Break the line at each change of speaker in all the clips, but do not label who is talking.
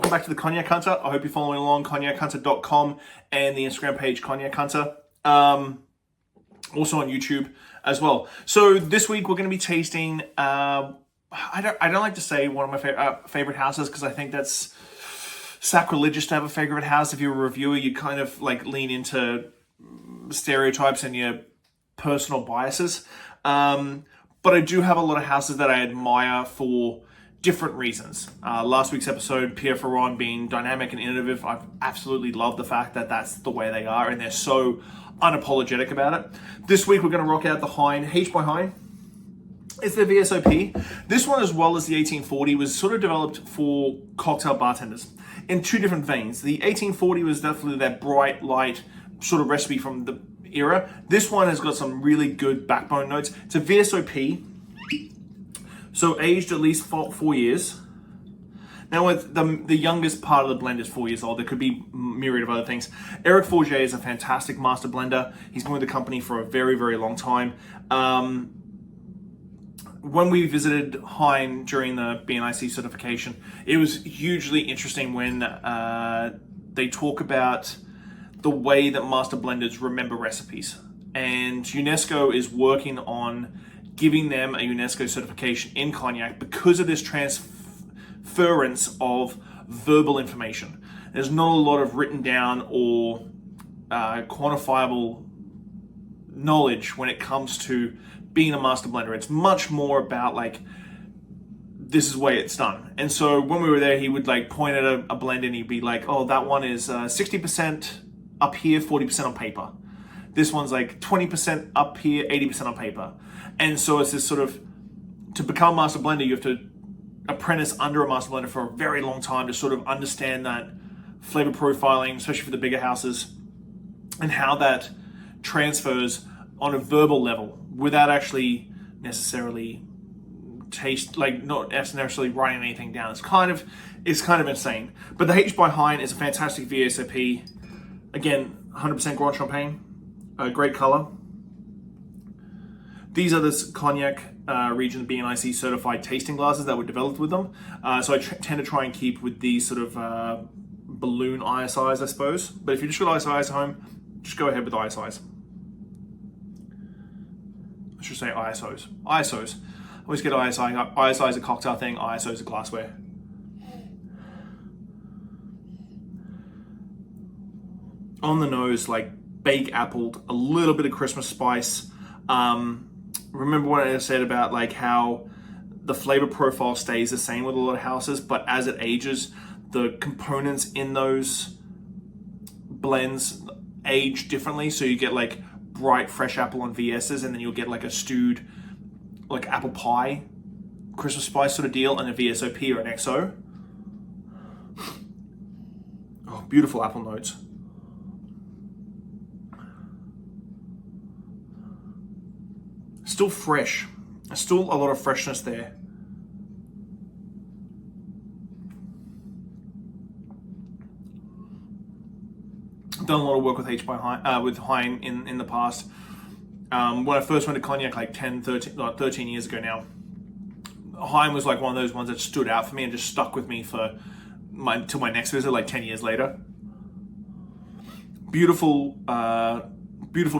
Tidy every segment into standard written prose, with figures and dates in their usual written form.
welcome back to the Cognac Hunter. I hope you're following along, cognac-hunter.com and the Instagram page Cognac Hunter. Also on YouTube as well. So this week we're going to be tasting, I don't like to say one of my favorite houses because I think that's sacrilegious to have a favorite house. If you're a reviewer, you kind of like lean into stereotypes and your personal biases. But I do have a lot of houses that I admire for different reasons. Last week's episode, Pierre Ferrand being dynamic and innovative, I've absolutely loved the fact that that's the way they are and they're so unapologetic about it. This week we're going to rock out the Hine, H by Hine. It's their VSOP. This one, as well as the 1840, was sort of developed for cocktail bartenders in two different veins. The 1840 was definitely that bright, light sort of recipe from the era. This one has got some really good backbone notes. It's a VSOP, so aged at least 4 years. Now, with the youngest part of the blend is 4 years old. There could be a myriad of other things. Eric Forget is a fantastic master blender. He's been with the company for a very, very long time. When we visited Hine during the BNIC certification, it was hugely interesting when they talk about the way that master blenders remember recipes. And UNESCO is working on giving them a UNESCO certification in cognac because of this transference of verbal information. There's not a lot of written down or quantifiable knowledge when it comes to being a master blender. It's much more about like, this is the way it's done. And so when we were there, he would like point at a blend and he'd be like, oh, that one is 60% up here, 40% on paper. This one's like 20% up here, 80% on paper. And so it's this sort of, to become a master blender, you have to apprentice under a master blender for a very long time to sort of understand that flavor profiling, especially for the bigger houses, and how that transfers on a verbal level without actually necessarily not necessarily writing anything down. It's kind of insane. But the H by Hine is a fantastic VSOP. Again, 100% Grand Champagne, great color. These are this cognac region BNIC certified tasting glasses that were developed with them. So I tend to try and keep with these sort of balloon ISIs, I suppose. But if you just got ISIs at home, just go ahead with ISIs. I should say ISOs. ISOs. I always get ISI. ISI is a cocktail thing, ISO is a glassware. On the nose, like baked appled, a little bit of Christmas spice. Remember what I said about like how the flavor profile stays the same with a lot of houses, but as it ages, the components in those blends age differently. So you get like bright fresh apple on VS's, and then you'll get like a stewed like apple pie Christmas spice sort of deal in a VSOP or an XO. Oh, beautiful apple notes. Still fresh. Still a lot of freshness there. Done a lot of work with Hine in the past. When I first went to cognac like 13 years ago now, Hine was like one of those ones that stood out for me and just stuck with me till my next visit, like 10 years later. Beautiful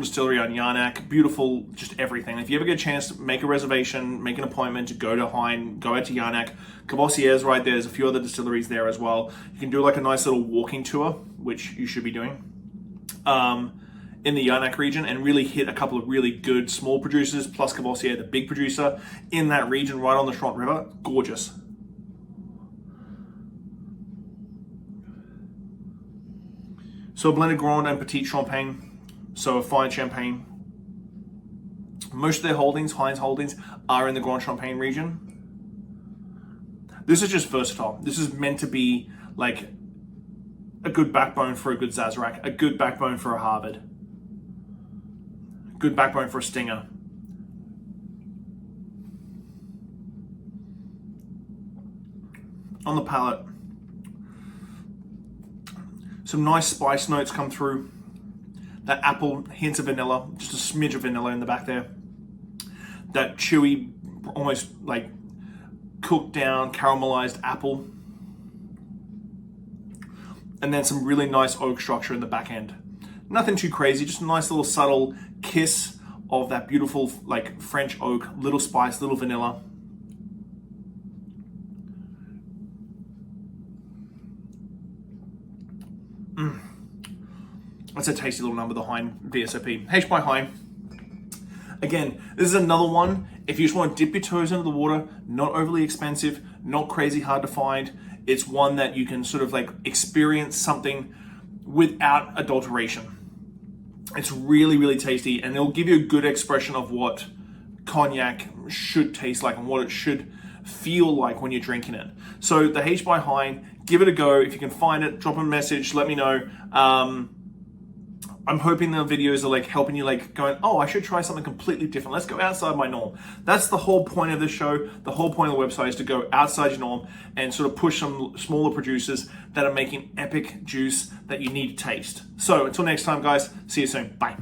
distillery on Yarnak, beautiful just everything. If you ever get a chance to make a reservation, make an appointment to go to Hine, go out to Yarnak. Cavossier's right there. There's a few other distilleries there as well. You can do like a nice little walking tour, which you should be doing, in the Yarnak region, and really hit a couple of really good small producers, plus Cavossier, the big producer in that region right on the Charente River. Gorgeous. So a blended Grande and Petite Champagne. So a fine champagne. Most of their holdings, Hine's holdings, are in the Grand Champagne region. This is just versatile. This is meant to be like a good backbone for a good Sazerac, a good backbone for a Harvard, a good backbone for a Stinger. On the palate, some nice spice notes come through. That apple, hints of vanilla, just a smidge of vanilla in the back there. That chewy, almost like cooked down, caramelized apple. and then some really nice oak structure in the back end. Nothing too crazy, just a nice little subtle kiss of that beautiful like French oak, little spice, little vanilla. That's a tasty little number, the Hine VSOP. H by Hine. Again, this is another one, if you just want to dip your toes into the water, not overly expensive, not crazy hard to find. It's one that you can sort of like experience something without adulteration. It's really, really tasty, and it'll give you a good expression of what cognac should taste like and what it should feel like when you're drinking it. So the H by Hine, give it a go. If you can find it, drop a message, let me know. I'm hoping the videos are like helping you like going, oh, I should try something completely different. Let's go outside my norm. That's the whole point of the show. The whole point of the website is to go outside your norm and sort of push some smaller producers that are making epic juice that you need to taste. So until next time, guys, see you soon. Bye.